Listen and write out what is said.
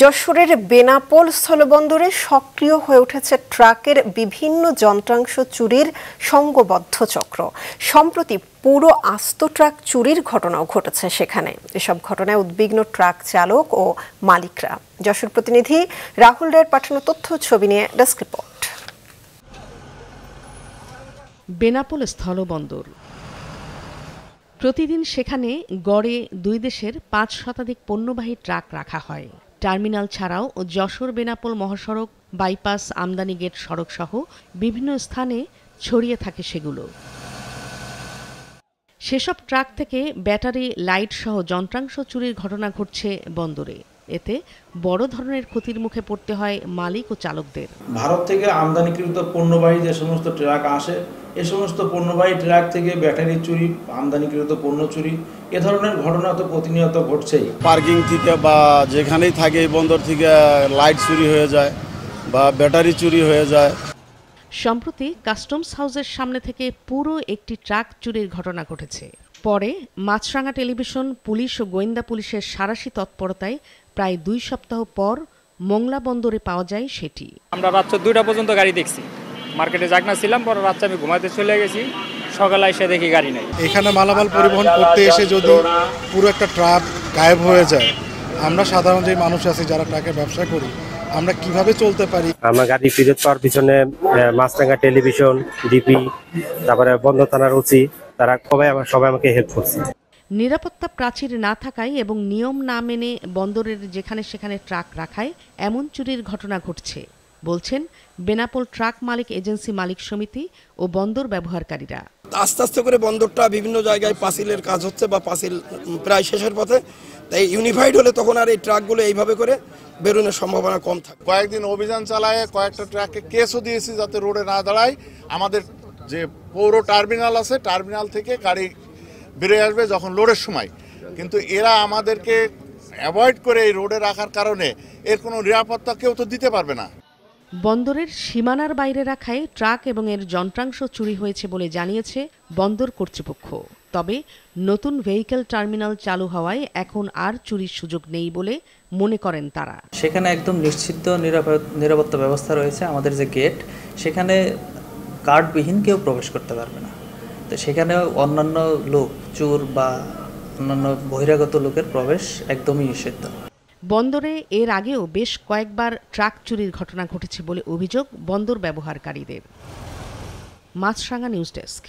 যশোরের বেনাপোল স্থলবন্দরে সক্রিয় হয়ে উঠেছে ট্রাকের বিভিন্ন যন্ত্রাংশ চুরির সংঘবদ্ধ চক্র। সম্প্রতি পুরো আস্ত ট্রাক চুরির ঘটনাও ঘটেছে সেখানে। এসব ঘটনায় উদ্বিগ্ন ট্রাক চালক ও মালিকরা। যশোর প্রতিনিধি রাহুল রায়ের পাঠানো তথ্য ছবি নিয়ে ডেস্ক রিপোর্ট। বেনাপোল স্থলবন্দর প্রতিদিন সেখানে গড়ে দুই দেশের ৫ শতাধিক পণ্যবাহী ট্রাক রাখা হয়। টার্মিনাল ছাড়াও যশোর বেনাপোল মহাসড়ক, বাইপাস, আমদানি গেট সড়ক সহ বিভিন্ন স্থানে ছড়িয়ে থাকে সেগুলো। সেসব ট্রাক থেকে ব্যাটারি, লাইট সহ যন্ত্রাংশ চুরির ঘটনা ঘটছে বন্দরে। এতে বড় ধরনের ক্ষতির মুখে পড়তে হয় মালিক ও চালকদের। ভারত থেকে আমদানিকৃত পণ্যবাহী যে সমস্ত ট্রাক আসে, এ সমস্ত পণ্যবাহী ট্রাক থেকে ব্যাটারি চুরি, আমদানিকৃত পণ্য চুরি, এ ধরনের ঘটনা তো প্রতিনিয়ত ঘটছেই। পার্কিং থেকে বা যেখানেই থাকে এই বন্দর থেকে লাইট চুরি হয়ে যায় বা ব্যাটারি চুরি হয়ে যায়। সম্প্রতি কাস্টমস হাউসের সামনে থেকে পুরো একটি ট্রাক চুরির ঘটনা ঘটেছে। পরে মাছরাঙা টেলিভিশন, পুলিশ ও গোয়েন্দা পুলিশের সাঁড়াশি তৎপরতায় প্রায় ২ সপ্তাহ পর মোংলা বন্দরে পাওয়া যায় সেটি। আমরা রাত ২টা পর্যন্ত গাড়ি দেখছি, মার্কেটে জাগনা ছিলাম, পরে রাত্রে আমি ঘুমাতে চলে গেছি, সকালে এসে দেখি গাড়ি নাই। এখানে মালামাল পরিবহন করতে এসে যদি পুরো একটা ট্রাক গায়েব হয়ে যায়, আমরা সাধারণ যে মানুষ আছি যারা ট্রাকে ব্যবসা করি, আমরা কিভাবে চলতে পারি? আমরা গাড়ি ফেরত পাওয়ার পিছনে মাছরাঙা টেলিভিশন, ডিপি, তারপরে বন্দর থানার ওসি, তারা সবাই আমাকে হেল্প করছে। নিরাপত্তা প্রাচীর না থাকায় এবং নিয়ম না মেনে বন্দরের যেখানে সেখানে ট্রাক রাখায় এমন চুরির ঘটনা ঘটছে বলছেন বেনাপোল ট্রাক মালিক এজেন্সি মালিক সমিতি ও বন্দর ব্যবহারকারীরা। আস্তে আস্তে করে বন্দরটা বিভিন্ন জায়গায় পাঁচিলের কাজ হচ্ছে বা পাঁচিল প্রায় শেষের পথে, তাই ইউনিফাইড হলে তখন আর এই ট্রাকগুলো এইভাবে করে বেরোনোর সম্ভাবনা কম থাকে। কয়েকদিন অভিযান চালায় কয়েকটা ট্রাককে কেসও দিয়েছি যাতে রোডে না দাঁড়ায়। আমাদের যে পৌর টার্মিনাল আছে, টার্মিনাল থেকে গাড়ি বেরিয়ে আসবে যখন লোডের সময়, কিন্তু এরা আমাদেরকে অ্যাভয়েড করে এই রোডে রাখার কারণে এর কোনো নিরাপত্তা কেউ তো দিতে পারবে না। বন্দরের সীমানার বাইরে রাখায় ট্রাক এবং এর যন্ত্রাংশ চুরি হয়েছে বলে জানিয়েছে বন্দর কর্তৃপক্ষ। তবে নতুন ভেহিকেল টার্মিনাল চালু হওয়ায় এখন আর চুরির সুযোগ নেই বলে মনে করেন তারা। সেখানে একদম নিশ্চিত নিরাপত্তা ব্যবস্থা রয়েছে। আমাদের যে গেট, সেখানে কার্ডবিহীন কেউ প্রবেশ করতে পারবে না। তো সেখানে অন্যান্য লোক, চোর বা অন্যান্য বহিরাগত লোকের প্রবেশ একদমই নিষিদ্ধ। বন্দরে এর আগেও বেশ কয়েকবার ট্রাক চুরির ঘটনা ঘটেছে বলে অভিযোগ বন্দর ব্যবহারকারীদের। মাছরাঙা নিউজ ডেস্ক।